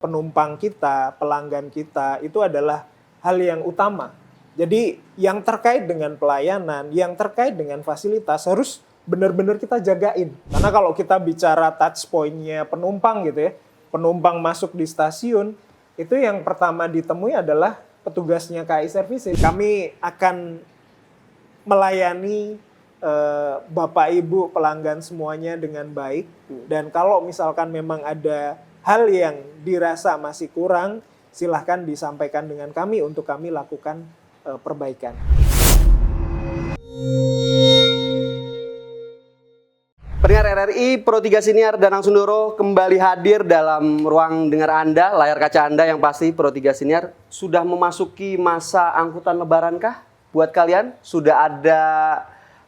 penumpang kita, pelanggan kita, itu adalah hal yang utama. Jadi yang terkait dengan pelayanan, yang terkait dengan fasilitas harus benar-benar kita jagain. Karena kalau kita bicara touch point-nya penumpang gitu ya, penumpang masuk di stasiun, itu yang pertama ditemui adalah petugasnya KAI Services. Kami akan melayani Bapak Ibu pelanggan semuanya dengan baik. Dan kalau misalkan memang ada hal yang dirasa masih kurang, silahkan disampaikan dengan kami untuk kami lakukan perbaikan. Pendengar RRI, Pro 3 Siniar Danang Sundoro kembali hadir dalam ruang dengar Anda, layar kaca Anda yang pasti Pro 3 Siniar. Sudah memasuki masa angkutan lebaran kah? Buat kalian, sudah ada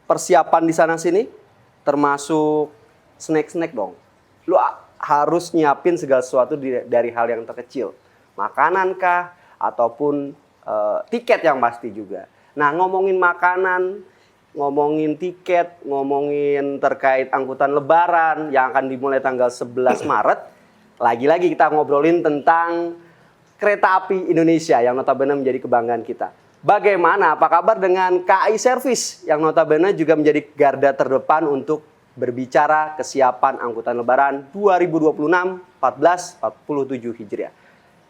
persiapan di sana-sini? Termasuk snack-snack dong. Lu harus nyiapin segala sesuatu dari hal yang terkecil. Makanan kah? Ataupun tiket yang pasti juga. Nah, ngomongin makanan, ngomongin tiket, ngomongin terkait angkutan lebaran yang akan dimulai tanggal 11 Maret. Lagi-lagi kita ngobrolin tentang kereta api Indonesia yang notabene menjadi kebanggaan kita. Bagaimana, apa kabar dengan KAI Service yang notabene juga menjadi garda terdepan untuk berbicara kesiapan angkutan lebaran 2026 1447 Hijriah.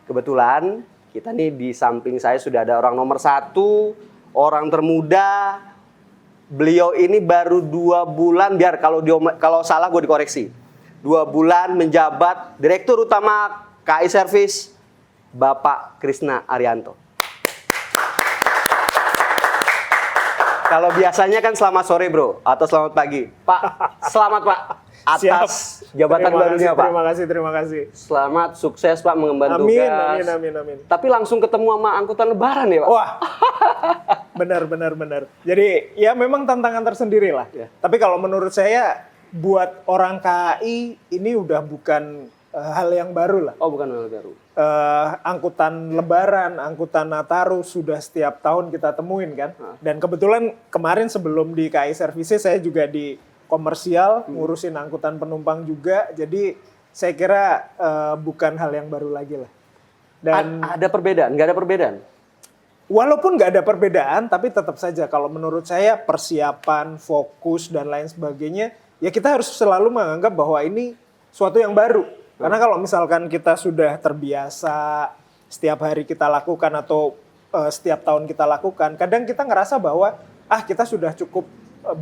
Kebetulan kita nih di samping saya sudah ada orang nomor 1, orang termuda. Beliau ini baru 2 bulan, biar kalau salah gue dikoreksi. 2 bulan menjabat Direktur Utama KAI Service, Bapak Krisna Arianto. Kalau biasanya kan selamat sore bro, atau selamat pagi. Pak, selamat Pak atas jabatan barunya Pak. Terima kasih. Selamat, sukses Pak mengemban tugas. Amin. Tapi langsung ketemu sama angkutan lebaran ya Pak? Wah, benar. Jadi ya memang tantangan tersendiri lah. Ya. Tapi kalau menurut saya buat orang KAI ini udah bukan hal yang baru lah. Oh, bukan hal baru. Angkutan lebaran, angkutan Nataru sudah setiap tahun kita temuin kan. Dan kebetulan kemarin sebelum di KAI Services saya juga di komersial ngurusin angkutan penumpang juga. Jadi saya kira bukan hal yang baru lagi lah. Dan ada perbedaan? Nggak ada perbedaan? Walaupun nggak ada perbedaan, tapi tetap saja kalau menurut saya persiapan, fokus, dan lain sebagainya, ya kita harus selalu menganggap bahwa ini suatu yang baru. Karena kalau misalkan kita sudah terbiasa setiap hari kita lakukan atau setiap tahun kita lakukan, kadang kita ngerasa bahwa kita sudah cukup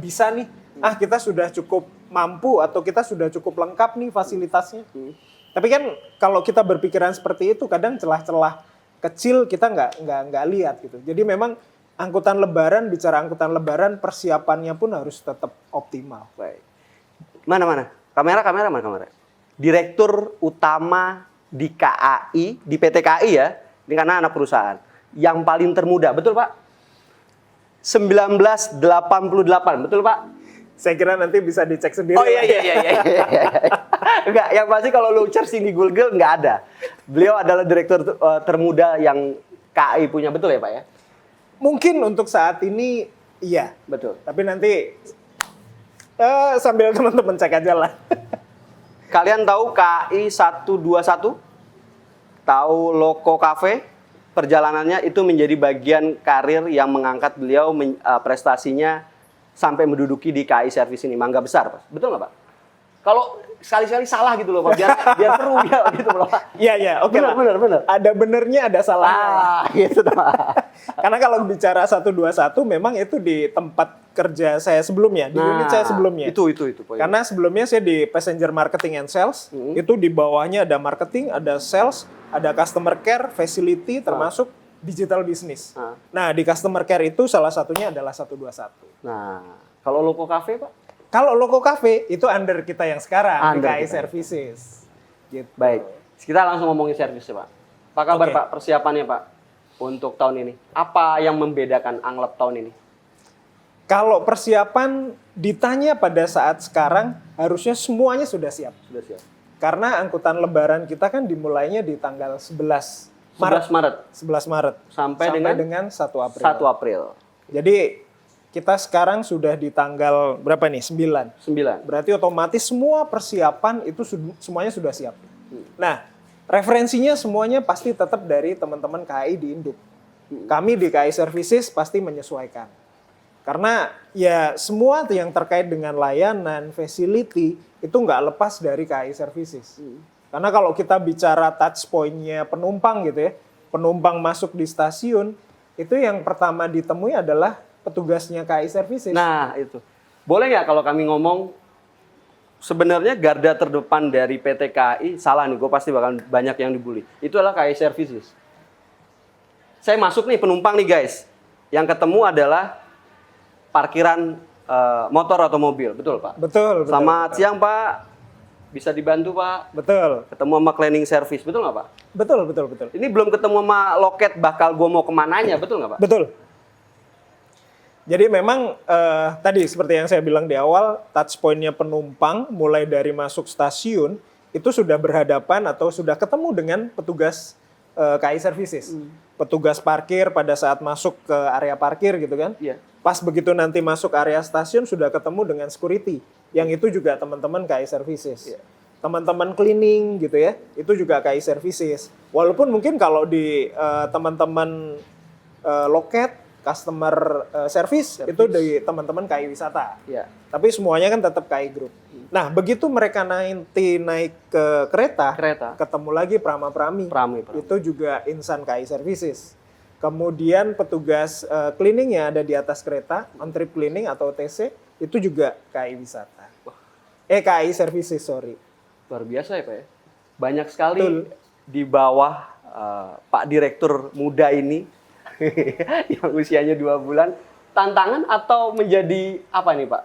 bisa nih, kita sudah cukup mampu atau kita sudah cukup lengkap nih fasilitasnya. Tapi kan kalau kita berpikiran seperti itu, kadang celah-celah kecil kita nggak lihat gitu. Jadi memang angkutan lebaran, bicara angkutan lebaran, persiapannya pun harus tetap optimal. Baik. Mana? Kamera mana? Direktur Utama di KAI, di PT KAI ya, ini karena anak perusahaan, yang paling termuda, betul Pak? 1988, betul Pak? Saya kira nanti bisa dicek sendiri. Oh iya. Enggak, yang pasti kalau lu searching di Google nggak ada. Beliau adalah direktur termuda yang KAI punya, betul ya Pak ya? Mungkin untuk saat ini iya. Betul. Tapi nanti sambil teman-teman cek aja lah. Kalian tahu KAI 121? Tahu Loko Cafe? Perjalanannya itu menjadi bagian karir yang mengangkat beliau prestasinya sampai menduduki di KAI Service ini. Mangga besar, Pak. Betul nggak Pak? Kalau sekali-sekali salah gitu loh Pak, biar seru ya gitu loh Pak. Iya, oke lah. Benar. Ada benernya, ada salahnya. Gitu Pak. Karena kalau bicara 121 memang itu di tempat kerja saya sebelumnya, di unit saya sebelumnya. Itu poinnya. Karena sebelumnya saya di Passenger Marketing and Sales, itu di bawahnya ada marketing, ada sales, ada customer care, facility, termasuk digital business. Nah, di customer care itu salah satunya adalah 121. Nah, kalau Loko Cafe Pak? Kalau Loko Cafe itu under kita yang sekarang, di KAI Services. Gitu. Baik, kita langsung ngomongin servis ya Pak. Apa kabar Oke. Pak persiapannya Pak untuk tahun ini? Apa yang membedakan Anglep tahun ini? Kalau persiapan ditanya pada saat sekarang, harusnya semuanya sudah siap. Sudah siap. Karena angkutan lebaran kita kan dimulainya di tanggal 11 11 Maret. Sampai dengan 1 April. 1 April. Jadi kita sekarang sudah di tanggal berapa nih? 9. 9. Berarti otomatis semua persiapan itu semuanya sudah siap. Nah, referensinya semuanya pasti tetap dari teman-teman KAI di induk. Kami di KAI Services pasti menyesuaikan. Karena ya semua yang terkait dengan layanan, facility, itu nggak lepas dari KAI Services. Karena kalau kita bicara touch point-nya penumpang gitu ya, penumpang masuk di stasiun, itu yang pertama ditemui adalah petugasnya KAI Services. Nah, itu. Boleh nggak kalau kami ngomong, sebenarnya garda terdepan dari PT KAI, salah nih, gue pasti bakal banyak yang dibully. Itu adalah KAI Services. Saya masuk nih penumpang nih guys. Yang ketemu adalah parkiran motor atau mobil, betul Pak? Betul. Selamat siang Pak, bisa dibantu Pak? Betul. Ketemu sama cleaning service, betul nggak Pak? Betul. Ini belum ketemu sama loket bakal gue mau kemananya, betul nggak Pak? Betul. Jadi memang tadi seperti yang saya bilang di awal, touch point-nya penumpang mulai dari masuk stasiun itu sudah berhadapan atau sudah ketemu dengan petugas KAI Services. Petugas parkir pada saat masuk ke area parkir gitu kan. Iya. Pas begitu nanti masuk area stasiun sudah ketemu dengan security. Yang itu juga teman-teman KAI Services. Iya. Teman-teman cleaning gitu ya, itu juga KAI Services. Walaupun mungkin kalau di teman-teman loket, customer service itu dari teman-teman KAI Wisata. Iya. Tapi semuanya kan tetap KAI Group. Nah, begitu mereka nanti naik ke kereta, ketemu lagi Prama-Prami. Itu juga insan KAI Services. Kemudian petugas cleaningnya ada di atas kereta, on trip cleaning atau OTC, itu juga KAI Wisata. KAI Services, sorry. Luar biasa ya Pak ya. Banyak sekali di bawah Pak Direktur muda ini yang usianya 2 bulan, tantangan atau menjadi apa nih Pak?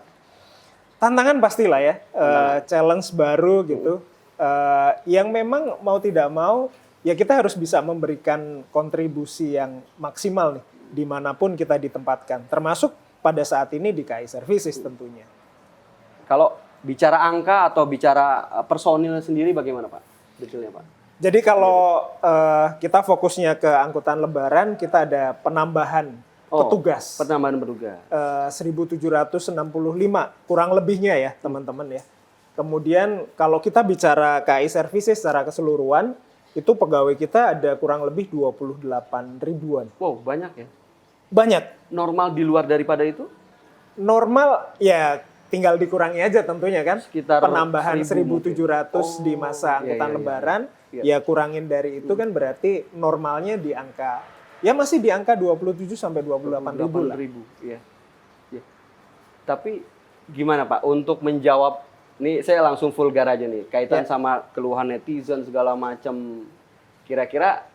Tantangan pastilah ya, challenge baru gitu, yang memang mau tidak mau, ya kita harus bisa memberikan kontribusi yang maksimal nih, dimanapun kita ditempatkan, termasuk pada saat ini di KAI Services tentunya. Kalau bicara angka atau bicara personil sendiri bagaimana Pak? Detailnya Pak? Jadi kalau kita fokusnya ke angkutan lebaran, kita ada penambahan petugas. Penambahan petugas. 1.765 kurang lebihnya ya teman-teman ya. Kemudian kalau kita bicara KAI Services secara keseluruhan, itu pegawai kita ada kurang lebih 28 ribuan. Wow, banyak ya? Banyak. Normal di luar daripada itu? Normal ya tinggal dikurangi aja tentunya kan. Sekitar penambahan 1.700 di masa angkutan lebaran. Ya kurangin dari itu kan berarti normalnya di angka, ya masih di angka 27 sampai 28 ribu lah. Iya. Tapi gimana Pak untuk menjawab, nih saya langsung vulgar aja nih, kaitan sama keluhan netizen segala macam. Kira-kira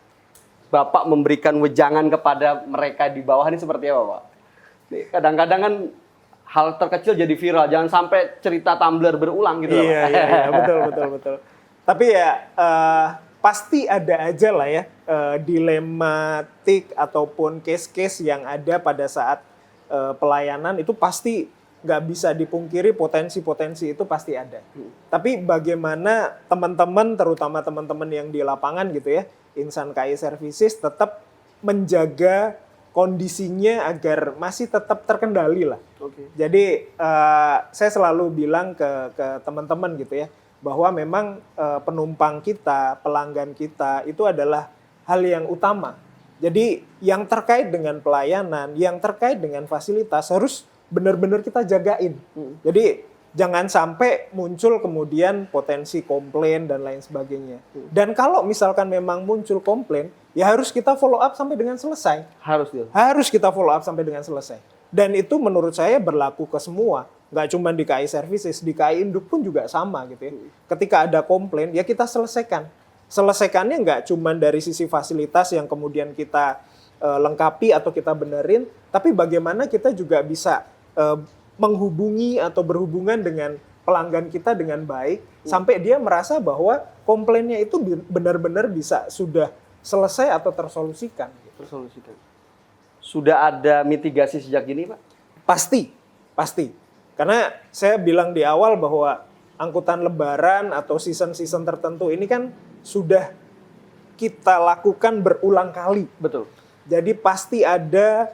Bapak memberikan wejangan kepada mereka di bawah ini seperti apa Pak? Nih, kadang-kadang kan hal terkecil jadi viral, jangan sampai cerita Tumblr berulang gitu. Iya, betul. Tapi ya pasti ada aja lah ya dilematik ataupun case-case yang ada pada saat pelayanan itu pasti nggak bisa dipungkiri, potensi-potensi itu pasti ada. Tapi bagaimana teman-teman, terutama teman-teman yang di lapangan gitu ya, insan KAI Services tetap menjaga kondisinya agar masih tetap terkendali lah. Jadi saya selalu bilang ke teman-teman gitu ya, bahwa memang penumpang kita, pelanggan kita itu adalah hal yang utama. Jadi yang terkait dengan pelayanan, yang terkait dengan fasilitas harus benar-benar kita jagain. Jadi jangan sampai muncul kemudian potensi komplain dan lain sebagainya. Dan kalau misalkan memang muncul komplain, ya harus kita follow up sampai dengan selesai. Harus kita follow up sampai dengan selesai. Dan itu menurut saya berlaku ke semua. Nggak cuma di KAI Services, di KAI Induk pun juga sama gitu ya. Ketika ada komplain, ya kita selesaikan. Selesaikannya nggak cuma dari sisi fasilitas yang kemudian kita lengkapi atau kita benerin, tapi bagaimana kita juga bisa menghubungi atau berhubungan dengan pelanggan kita dengan baik, sampai dia merasa bahwa komplainnya itu benar-benar bisa sudah selesai atau tersolusikan. Sudah ada mitigasi sejak dini Pak? Pasti. Karena saya bilang di awal bahwa angkutan lebaran atau season-season tertentu ini kan sudah kita lakukan berulang kali. Betul. Jadi pasti ada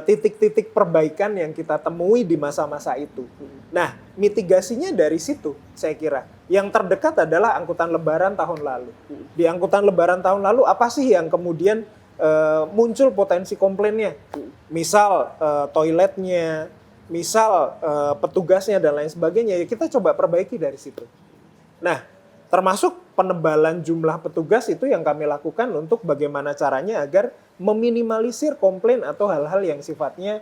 titik-titik perbaikan yang kita temui di masa-masa itu. Nah, mitigasinya dari situ, saya kira. Yang terdekat adalah angkutan Lebaran tahun lalu. Di angkutan Lebaran tahun lalu, apa sih yang kemudian muncul potensi komplainnya? Misal toiletnya, misal petugasnya, dan lain sebagainya. Ya kita coba perbaiki dari situ. Nah, termasuk penebalan jumlah petugas itu yang kami lakukan untuk bagaimana caranya agar meminimalisir komplain atau hal-hal yang sifatnya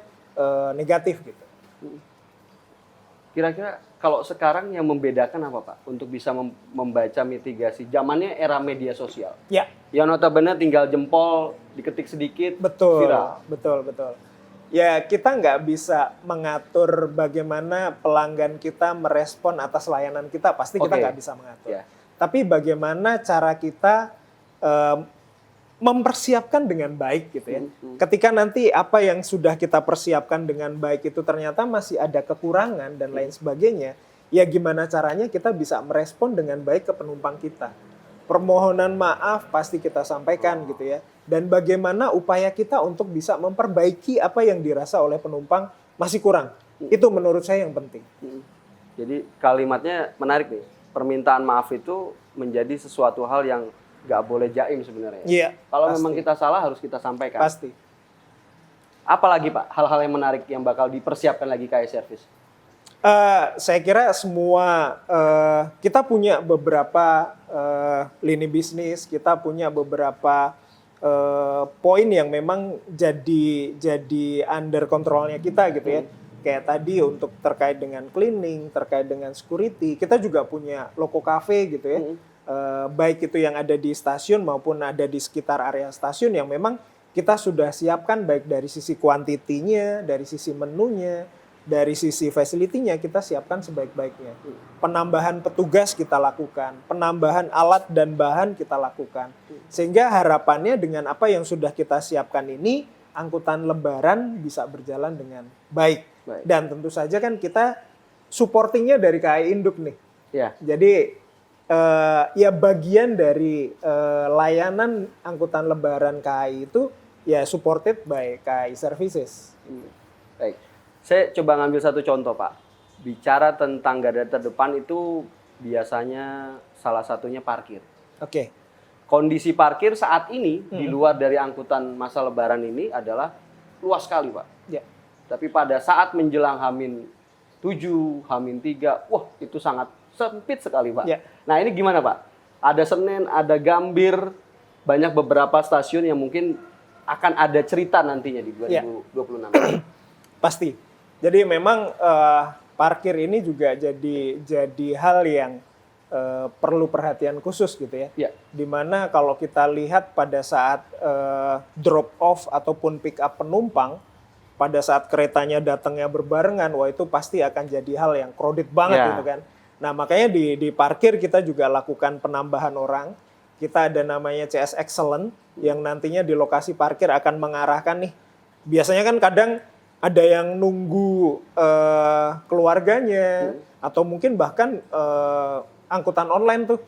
negatif gitu. Kira-kira kalau sekarang yang membedakan apa Pak untuk bisa membaca mitigasi? Zamannya era media sosial. Ya. Yang notabene tinggal jempol diketik sedikit Betul, viral. betul. Ya kita nggak bisa mengatur bagaimana pelanggan kita merespon atas layanan kita, pasti kita nggak bisa mengatur. Ya. Tapi bagaimana cara kita mempersiapkan dengan baik gitu ya. Ketika nanti apa yang sudah kita persiapkan dengan baik itu ternyata masih ada kekurangan dan lain sebagainya, ya gimana caranya kita bisa merespon dengan baik ke penumpang kita. Permohonan maaf pasti kita sampaikan gitu ya. Dan bagaimana upaya kita untuk bisa memperbaiki apa yang dirasa oleh penumpang masih kurang. Itu menurut saya yang penting. Jadi kalimatnya menarik nih. Permintaan maaf itu menjadi sesuatu hal yang nggak boleh jaim sebenarnya. Iya. Kalau pasti. memang kita salah harus kita sampaikan. Pasti. Apalagi Pak hal-hal yang menarik yang bakal dipersiapkan lagi KAI Service? Saya kira semua kita punya beberapa lini bisnis, kita punya beberapa poin yang memang jadi under kontrolnya kita gitu ya. Kayak tadi untuk terkait dengan cleaning, terkait dengan security, kita juga punya loko cafe gitu ya. Baik itu yang ada di stasiun maupun ada di sekitar area stasiun yang memang kita sudah siapkan baik dari sisi kuantitinya, dari sisi menunya, dari sisi facility-nya kita siapkan sebaik-baiknya. Penambahan petugas kita lakukan, penambahan alat dan bahan kita lakukan. Sehingga harapannya dengan apa yang sudah kita siapkan ini, angkutan Lebaran bisa berjalan dengan baik. Dan tentu saja kan kita supportingnya dari KAI Induk nih. Ya. Jadi ya bagian dari layanan angkutan Lebaran KAI itu ya supported by KAI Services. Baik. Saya coba ngambil satu contoh Pak. Bicara tentang garda terdepan itu biasanya salah satunya parkir. Oke. Kondisi parkir saat ini di luar dari angkutan masa Lebaran ini adalah luas sekali Pak. Ya. Tapi pada saat menjelang H-7, H-3, wah itu sangat sempit sekali Pak. Ya. Nah ini gimana Pak? Ada Senen, ada Gambir, banyak beberapa stasiun yang mungkin akan ada cerita nantinya di 2026. Pasti. Jadi memang parkir ini juga jadi hal yang perlu perhatian khusus gitu ya. Ya. Dimana kalau kita lihat pada saat drop off ataupun pick up penumpang, pada saat keretanya datangnya berbarengan, wah itu pasti akan jadi hal yang crowded banget gitu kan. Nah makanya di parkir kita juga lakukan penambahan orang. Kita ada namanya CS Excellent yang nantinya di lokasi parkir akan mengarahkan nih. Biasanya kan kadang ada yang nunggu keluarganya atau mungkin bahkan angkutan online tuh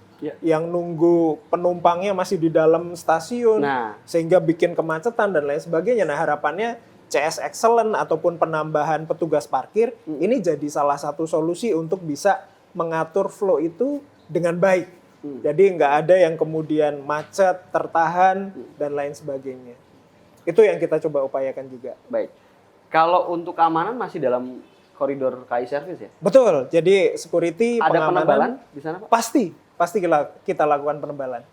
yang nunggu penumpangnya masih di dalam stasiun sehingga bikin kemacetan dan lain sebagainya. Nah harapannya CS Excellent ataupun penambahan petugas parkir ini jadi salah satu solusi untuk bisa mengatur flow itu dengan baik. Jadi nggak ada yang kemudian macet, tertahan, dan lain sebagainya. Itu yang kita coba upayakan juga. Baik. Kalau untuk keamanan masih dalam koridor KAI Service ya? Betul. Jadi security, ada pengamanan. penebalan di sana Pak? Pasti kita lakukan penebalan.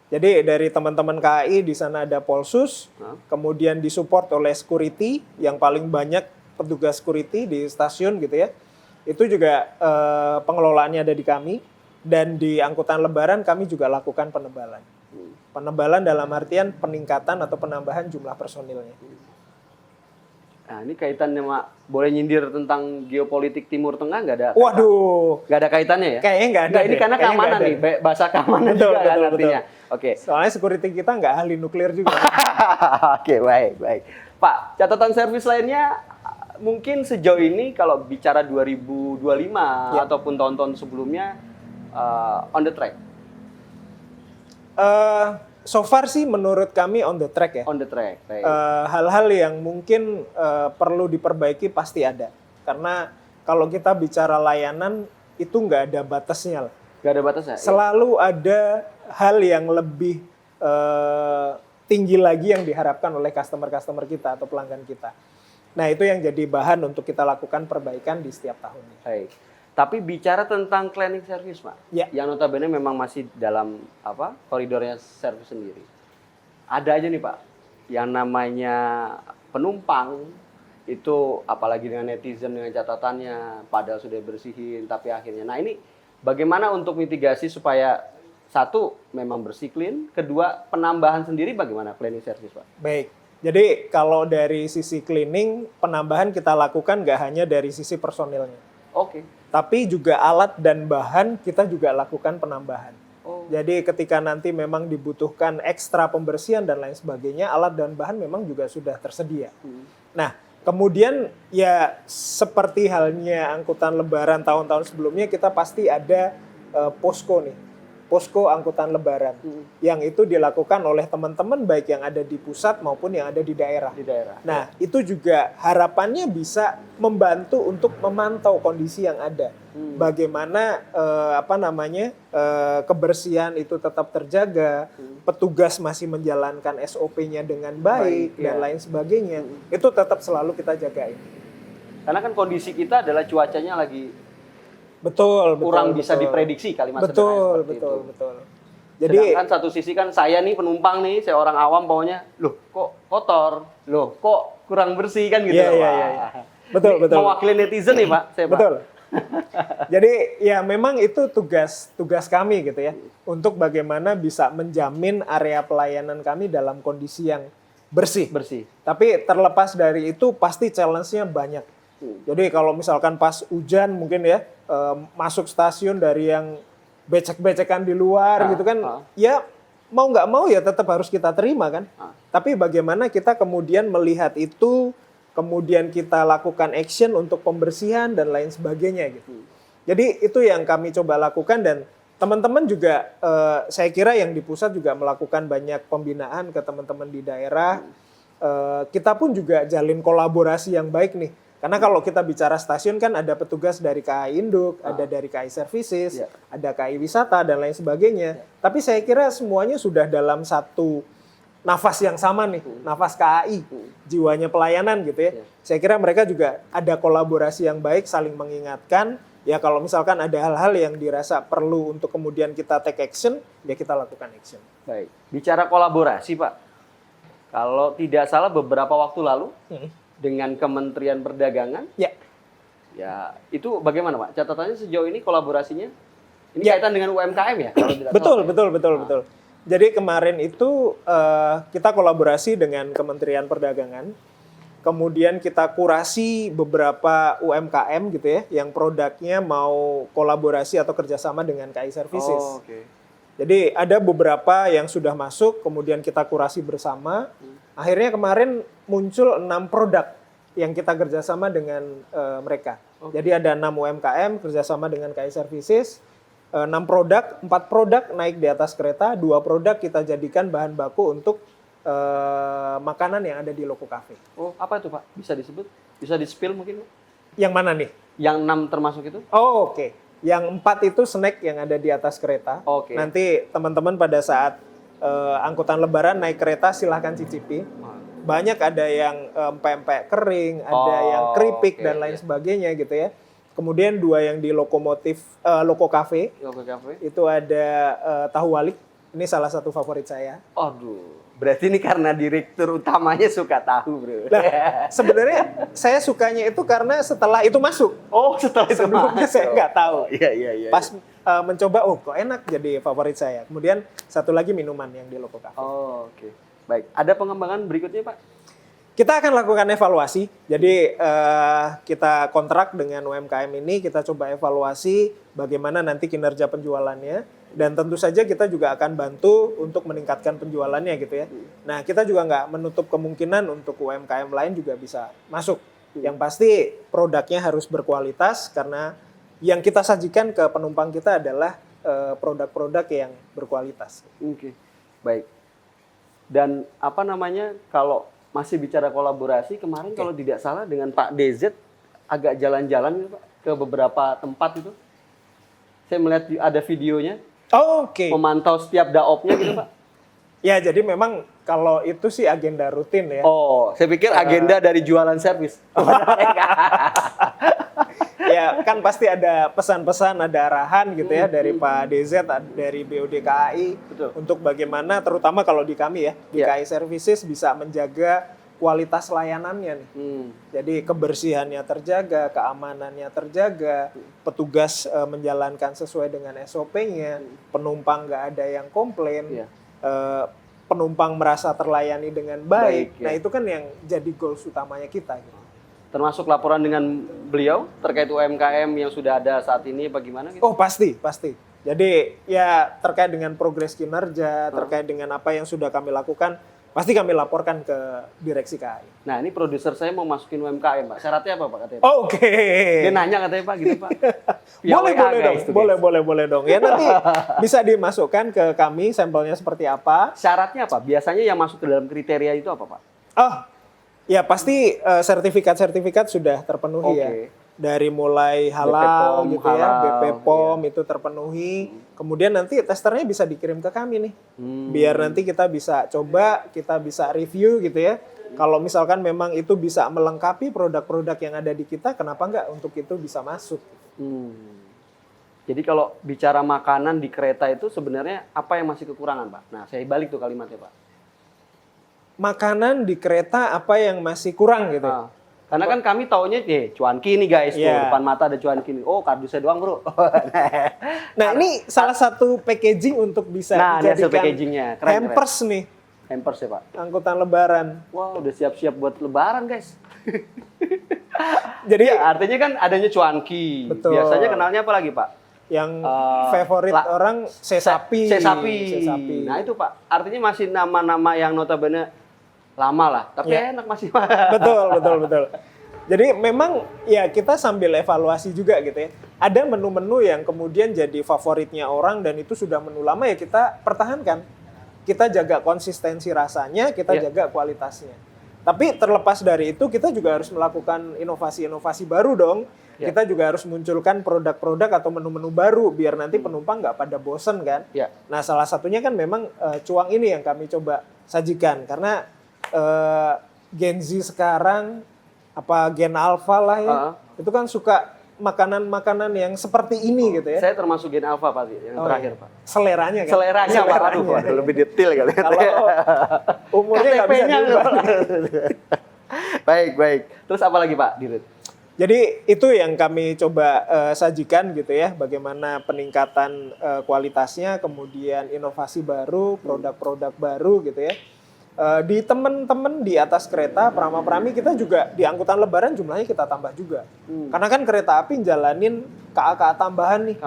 Jadi dari teman-teman KAI di sana ada Polsus, kemudian disupport oleh security yang paling banyak petugas security di stasiun gitu ya. Itu juga pengelolaannya ada di kami dan di angkutan Lebaran kami juga lakukan penebalan. Penebalan dalam artian peningkatan atau penambahan jumlah personilnya. Nah ini kaitannya Mak, boleh nyindir tentang geopolitik Timur Tengah nggak ada? Waduh, nggak ada kaitannya ya? Kayaknya nggak ada. Ini karena keamanan nih, bahasa keamanan juga kan artinya. Oke. Soalnya security kita nggak ahli nuklir juga. Oke, baik. Pak, catatan servis lainnya mungkin sejauh ini kalau bicara 2025 ataupun tahun-tahun sebelumnya on the track. so far sih menurut kami on the track ya. On the track. Baik. Hal-hal yang mungkin perlu diperbaiki pasti ada. Karena kalau kita bicara layanan itu nggak ada batasnya lah. Nggak ada batasnya? Selalu ada hal yang lebih tinggi lagi yang diharapkan oleh customer-customer kita atau pelanggan kita. Nah, itu yang jadi bahan untuk kita lakukan perbaikan di setiap tahunnya. Baik. Tapi bicara tentang cleaning service, Pak, Ya. yang notabene memang masih dalam koridornya service sendiri. Ada aja nih, Pak, yang namanya penumpang itu apalagi dengan netizen dengan catatannya, padahal sudah bersihin tapi akhirnya. Nah, ini bagaimana untuk mitigasi supaya satu memang bersih clean, kedua penambahan sendiri bagaimana cleaning service, Pak? Baik. Jadi kalau dari sisi cleaning, penambahan kita lakukan nggak hanya dari sisi personilnya. Oke. Tapi juga alat dan bahan kita juga lakukan penambahan. Oh. Jadi ketika nanti memang dibutuhkan ekstra pembersihan dan lain sebagainya, alat dan bahan memang juga sudah tersedia. Nah, kemudian ya seperti halnya angkutan lebaran tahun-tahun sebelumnya, kita pasti ada posko nih. Posko angkutan lebaran. Yang itu dilakukan oleh teman-teman baik yang ada di pusat maupun yang ada di daerah. Di daerah. Nah, itu juga harapannya bisa membantu untuk memantau kondisi yang ada. Bagaimana kebersihan itu tetap terjaga, petugas masih menjalankan SOP-nya dengan baik dan lain sebagainya. Itu tetap selalu kita jagain. Karena kan kondisi kita adalah cuacanya lagi Betul, kurang bisa diprediksi kalimat sederhana seperti itu. Betul. Jadi sedangkan satu sisi kan saya nih penumpang nih, saya orang awam baunya, loh kok kotor, loh kok kurang bersih kan gitu. Iya. Betul. Mewakili netizen nih Pak, saya Pak. Betul. Jadi ya memang itu tugas kami gitu ya, untuk bagaimana bisa menjamin area pelayanan kami dalam kondisi yang bersih. Tapi terlepas dari itu pasti challenge-nya banyak. Jadi kalau misalkan pas hujan mungkin ya masuk stasiun dari yang becek-becekan di luar gitu kan, ya mau nggak mau ya tetap harus kita terima kan. Tapi bagaimana kita kemudian melihat itu, kemudian kita lakukan action untuk pembersihan dan lain sebagainya gitu. Jadi itu yang kami coba lakukan, dan teman-teman juga saya kira yang di pusat juga melakukan banyak pembinaan ke teman-teman di daerah. Kita pun juga jalin kolaborasi yang baik nih. Karena kalau kita bicara stasiun kan ada petugas dari KAI Induk, ada dari KAI Services, ada KAI Wisata dan lain sebagainya. Tapi saya kira semuanya sudah dalam satu nafas yang sama nih, nafas KAI, jiwanya pelayanan gitu ya. Saya kira mereka juga ada kolaborasi yang baik, saling mengingatkan. Ya kalau misalkan ada hal-hal yang dirasa perlu untuk kemudian kita take action, ya kita lakukan action. Baik, bicara kolaborasi Pak, kalau tidak salah beberapa waktu lalu dengan Kementerian Perdagangan, ya itu bagaimana Pak? Catatannya sejauh ini kolaborasinya, ini kaitan dengan UMKM ya? Kalau tidak salah. Betul. Jadi kemarin itu kita kolaborasi dengan Kementerian Perdagangan, kemudian kita kurasi beberapa UMKM gitu ya, yang produknya mau kolaborasi atau kerjasama dengan KAI Services. Jadi ada beberapa yang sudah masuk, kemudian kita kurasi bersama. Akhirnya kemarin muncul 6 produk yang kita kerjasama dengan mereka. Jadi ada 6 UMKM kerjasama dengan KAI Services, 6 produk, 4 produk naik di atas kereta, 2 produk kita jadikan bahan baku untuk makanan yang ada di Loko Cafe. Oh, apa itu Pak? Bisa disebut? Bisa di-spill mungkin? Yang mana nih? Yang 6 termasuk itu? Oh, oke. Yang 4 itu snack yang ada di atas kereta. Nanti teman-teman pada saat angkutan lebaran naik kereta silahkan cicipi. Banyak ada yang pempek kering, ada yang keripik dan lain sebagainya gitu ya. Kemudian 2 yang di Loko Cafe. Itu ada tahu walik. Ini salah satu favorit saya. Aduh, berarti ini karena direktur utamanya suka tahu, bro. Nah, sebenarnya saya sukanya itu karena setelah itu masuk. Oh, setelah itu sebelumnya masuk. Saya nggak tahu. Iya. Pas mencoba, oh kok enak, jadi favorit saya. Kemudian satu lagi minuman yang di Loko Cafe. Oh, oke. Baik, ada pengembangan berikutnya Pak? Kita akan lakukan evaluasi. Jadi kita kontrak dengan UMKM ini, kita coba evaluasi bagaimana nanti kinerja penjualannya. Dan tentu saja kita juga akan bantu untuk meningkatkan penjualannya gitu ya. Nah, kita juga nggak menutup kemungkinan untuk UMKM lain juga bisa masuk. Yang pasti produknya harus berkualitas, karena yang kita sajikan ke penumpang kita adalah produk-produk yang berkualitas. Oke, baik. Dan apa namanya, kalau masih bicara kolaborasi, kemarin kalau tidak salah dengan Pak DZ agak jalan-jalan gitu, Pak, ke beberapa tempat itu. Saya melihat ada videonya, Oh, oke. memantau setiap daopnya gitu, Pak. Ya, jadi memang kalau itu sih agenda rutin ya. Oh, saya pikir agenda dari jualan servis. Ya, kan pasti ada pesan-pesan, ada arahan gitu ya dari Pak DZ, dari BOD KAI Betul. untuk bagaimana terutama kalau di kami ya, di Iya. KAI Services bisa menjaga kualitas layanannya nih. Jadi kebersihannya terjaga, keamanannya terjaga, petugas menjalankan sesuai dengan SOP-nya, penumpang nggak ada yang komplain, Iya. penumpang merasa terlayani dengan baik. Baik, ya. Nah itu kan yang jadi goals utamanya kita. Gitu. Termasuk laporan dengan beliau terkait UMKM yang sudah ada saat ini bagaimana gitu? Oh pasti. Jadi ya terkait dengan progres kinerja, terkait dengan apa yang sudah kami lakukan, pasti kami laporkan ke direksi KAI. Nah, ini produser saya mau masukin UMKM, Pak. Syaratnya apa, Pak, katanya? Oh, oke. Dia nanya katanya, Pak, gitu, Pak. Via Boleh WA, dong, guys, tuh, guys. boleh dong. Ya nanti bisa dimasukkan ke kami sampelnya seperti apa. Syaratnya apa? Biasanya yang masuk ke dalam kriteria itu apa, Pak? Oh, ya pasti sertifikat-sertifikat sudah terpenuhi ya. Oke. Dari mulai halal BPOM, gitu ya, halal, BPOM itu terpenuhi. Kemudian nanti testernya bisa dikirim ke kami nih. Biar nanti kita bisa coba, kita bisa review gitu ya. Kalau misalkan memang itu bisa melengkapi produk-produk yang ada di kita, kenapa enggak untuk itu bisa masuk? Jadi kalau bicara makanan di kereta itu sebenarnya apa yang masih kekurangan, Pak? Nah, saya balik tuh kalimatnya, Pak. Makanan di kereta apa yang masih kurang gitu ya? Karena kan kami taunya, cuanki nih guys, tuh Iya. depan mata ada cuanki nih. Oh, kardusnya doang, bro. Nah ini salah satu packaging untuk bisa Nah, ini hasil dijadikan packagingnya. Keren. hampers nih, Hampers ya, Pak. angkutan lebaran. Wah, udah siap-siap buat lebaran, guys. Jadi Artinya kan adanya cuanki. Betul. Biasanya kenalnya apa lagi, Pak? yang favorit orang sesapi. Sesapi. Sesapi. Nah, itu, Pak. Artinya masih nama-nama yang notabene lama lah, tapi Ya. enak masih. Betul. Jadi memang ya kita sambil evaluasi juga gitu ya. Ada menu-menu yang kemudian jadi favoritnya orang dan itu sudah menu lama ya kita pertahankan. Kita jaga konsistensi rasanya, kita Ya. jaga kualitasnya. Tapi terlepas dari itu kita juga harus melakukan inovasi-inovasi baru dong. Ya. Kita juga harus munculkan produk-produk atau menu-menu baru biar nanti penumpang nggak pada bosen kan. Ya. Nah salah satunya kan memang cuang ini yang kami coba sajikan karena Gen Z sekarang apa Gen Alpha lah ya, itu kan suka makanan-makanan yang seperti ini gitu ya. Saya termasuk Gen Alpha, Pak, yang terakhir, iya. Pak. Seleranya kan? Seleranya, Pak. Aduh, Pak, lebih detail kali. Kalau umurnya nggak bisa KTP-nya diubah. Baik. Terus apa lagi, Pak, Dirut? Jadi itu yang kami coba sajikan gitu ya, bagaimana peningkatan kualitasnya, kemudian inovasi baru, produk-produk baru gitu ya. Di teman-teman di atas kereta Prama-Prami kita juga di angkutan lebaran jumlahnya kita tambah juga. Karena kan kereta api jalanin KA-KA tambahan nih.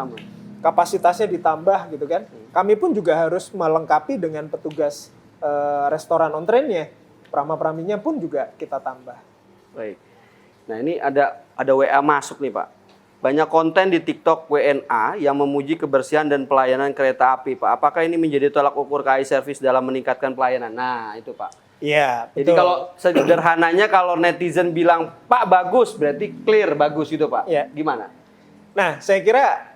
Kapasitasnya ditambah gitu kan. Kami pun juga harus melengkapi dengan petugas restoran on train-nya. Prama-Praminya pun juga kita tambah. Baik. Nah, ini ada WA masuk nih, Pak. Banyak konten di TikTok WNA yang memuji kebersihan dan pelayanan kereta api, Pak. Apakah ini menjadi tolak ukur KAI Service dalam meningkatkan pelayanan? Nah, itu, Pak. Iya, Jadi kalau sederhananya kalau netizen bilang, Pak bagus, berarti clear bagus gitu, Pak. Iya. Gimana? Nah, saya kira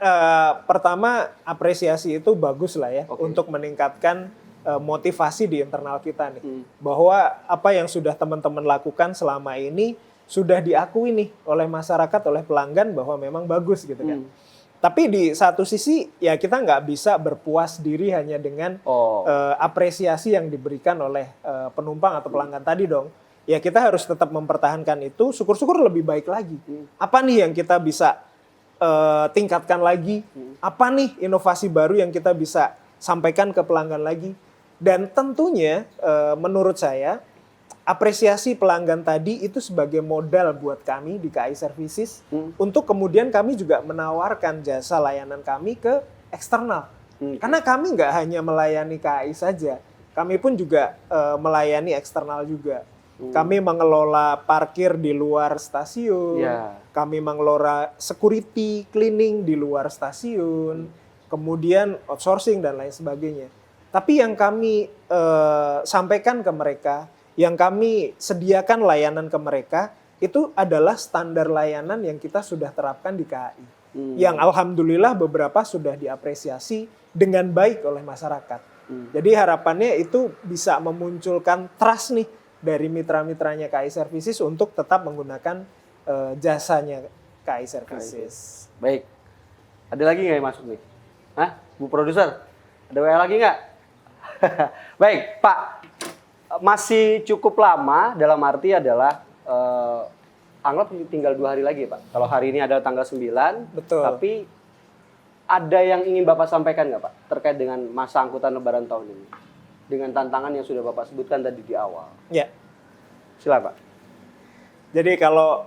pertama apresiasi itu bagus lah ya untuk meningkatkan motivasi di internal kita nih. Bahwa apa yang sudah teman-teman lakukan selama ini sudah diakui nih oleh masyarakat, oleh pelanggan bahwa memang bagus gitu kan. Tapi di satu sisi ya kita nggak bisa berpuas diri hanya dengan apresiasi yang diberikan oleh penumpang atau pelanggan tadi dong. Ya kita harus tetap mempertahankan itu, syukur-syukur lebih baik lagi. Apa nih yang kita bisa tingkatkan lagi? Apa nih inovasi baru yang kita bisa sampaikan ke pelanggan lagi? Dan tentunya menurut saya apresiasi pelanggan tadi itu sebagai modal buat kami di KAI Services untuk kemudian kami juga menawarkan jasa layanan kami ke eksternal. Karena kami nggak hanya melayani KAI saja, kami pun juga melayani eksternal juga. Kami mengelola parkir di luar stasiun, kami mengelola security, cleaning di luar stasiun, kemudian outsourcing dan lain sebagainya. Tapi yang kami sampaikan ke mereka, yang kami sediakan layanan ke mereka, itu adalah standar layanan yang kita sudah terapkan di KAI. Yang alhamdulillah beberapa sudah diapresiasi dengan baik oleh masyarakat. Jadi harapannya itu bisa memunculkan trust nih dari mitra-mitranya KAI Services untuk tetap menggunakan jasanya KAI Services. Baik. Ada lagi nggak yang masuk nih? Hah? Bu Produser? Ada WA lagi nggak? Baik, Pak. Masih cukup lama dalam arti adalah anggap tinggal 2 hari lagi, Pak. Kalau hari ini adalah tanggal 9. Betul. Tapi ada yang ingin Bapak sampaikan nggak, Pak? Terkait dengan masa angkutan lebaran tahun ini. Dengan tantangan yang sudah Bapak sebutkan tadi di awal. Ya. Silakan, Pak. Jadi kalau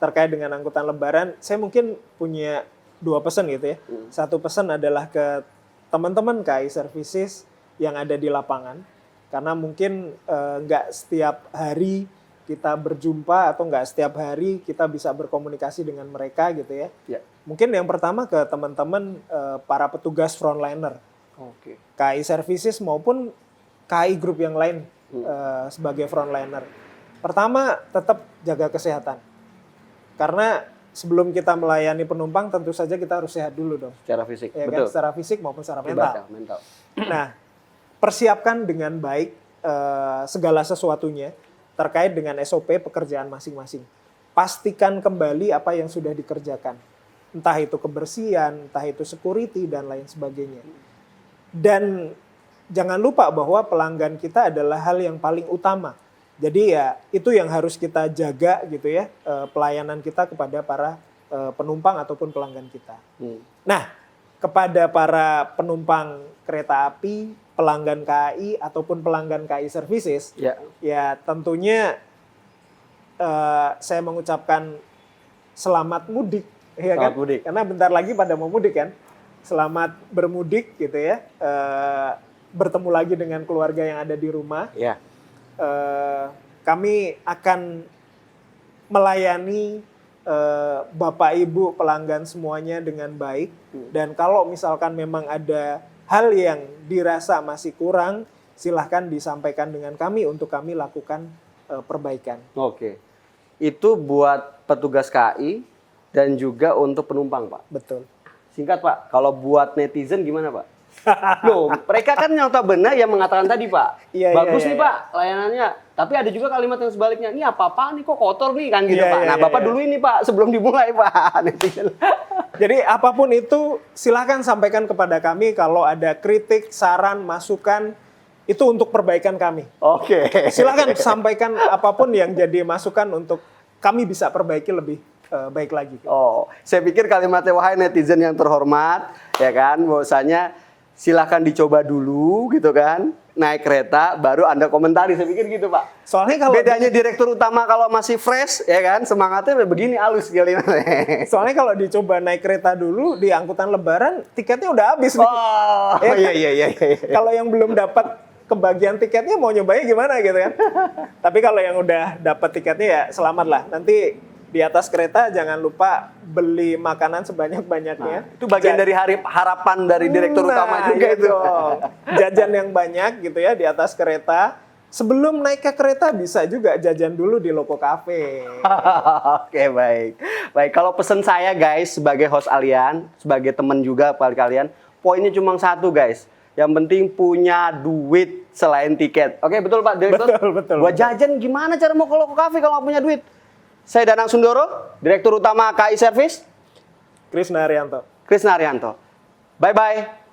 terkait dengan angkutan lebaran, saya mungkin punya 2 pesan gitu ya. Satu pesan adalah ke teman-teman KAI Services yang ada di lapangan. Karena mungkin nggak setiap hari kita berjumpa atau nggak setiap hari kita bisa berkomunikasi dengan mereka gitu ya. Ya. Mungkin yang pertama ke teman-teman para petugas frontliner. Oke. KAI Services maupun KAI Group yang lain sebagai frontliner. Pertama, tetap jaga kesehatan. Karena sebelum kita melayani penumpang, tentu saja kita harus sehat dulu dong. Secara fisik, Ya betul. kan? Secara fisik maupun secara Mental. mental. Nah, persiapkan dengan baik segala sesuatunya terkait dengan SOP pekerjaan masing-masing. Pastikan kembali apa yang sudah dikerjakan. Entah itu kebersihan, entah itu security, dan lain sebagainya. Dan jangan lupa bahwa pelanggan kita adalah hal yang paling utama. Jadi ya itu yang harus kita jaga gitu ya, pelayanan kita kepada para penumpang ataupun pelanggan kita. Nah, kepada para penumpang kereta api, pelanggan KAI ataupun pelanggan KAI Services, ya tentunya saya mengucapkan selamat mudik, ya Selamat kan? mudik. Karena bentar lagi pada mau mudik kan. Selamat bermudik gitu ya, bertemu lagi dengan keluarga yang ada di rumah. Ya. Kami akan melayani Bapak Ibu pelanggan semuanya dengan baik. Dan kalau misalkan memang ada hal yang dirasa masih kurang, silahkan disampaikan dengan kami untuk kami lakukan perbaikan. Oke. Itu buat petugas KAI dan juga untuk penumpang, Pak. Betul. Singkat, Pak. Kalau buat netizen gimana, Pak? Loh, mereka kan nyata benar yang mengatakan tadi, Pak. Iya, Bagus iya, nih, iya. Pak, layanannya. Tapi ada juga kalimat yang sebaliknya. Ini apa-apaan nih, kok kotor nih, kan gitu, Iya, Pak. iya, Nah, iya, Bapak iya. dulu ini, Pak, sebelum dimulai, Pak. Netizen. Jadi apapun itu silahkan sampaikan kepada kami kalau ada kritik, saran, masukan, itu untuk perbaikan kami. Oke. Silahkan sampaikan apapun yang jadi masukan untuk kami bisa perbaiki lebih baik lagi. Oh, saya pikir kalimatnya wahai netizen yang terhormat, ya kan, bahwasanya silahkan dicoba dulu gitu kan, naik kereta baru Anda komentari, saya pikir gitu, Pak. Soalnya kalau Bedanya direktur utama kalau masih fresh, ya kan, semangatnya begini halus kalimatnya. soalnya kalau dicoba naik kereta dulu di angkutan lebaran, tiketnya udah habis nih. Oh, Ya kan? iya. Kalau yang belum dapat kebagian tiketnya mau nyobain gimana gitu kan. Tapi kalau yang udah dapat tiketnya ya selamat lah. Nanti di atas kereta jangan lupa beli makanan sebanyak-banyaknya. Itu bagian dari harapan dari direktur utama juga iya itu. dong. Jajan yang banyak gitu ya di atas kereta. Sebelum naik ke kereta bisa juga jajan dulu di Loco Cafe. Oke, baik. Baik, kalau pesan saya guys sebagai host kalian, sebagai teman juga kalian, poinnya cuma satu guys. Yang penting punya duit selain tiket. Oke, betul Pak Direktur? Betul. Buat jajan gimana cara mau ke Loco Cafe kalau nggak punya duit? Saya Danang Sundoro, Direktur Utama KAI Service. Krisna Arianto. Krisna Arianto. Bye-bye.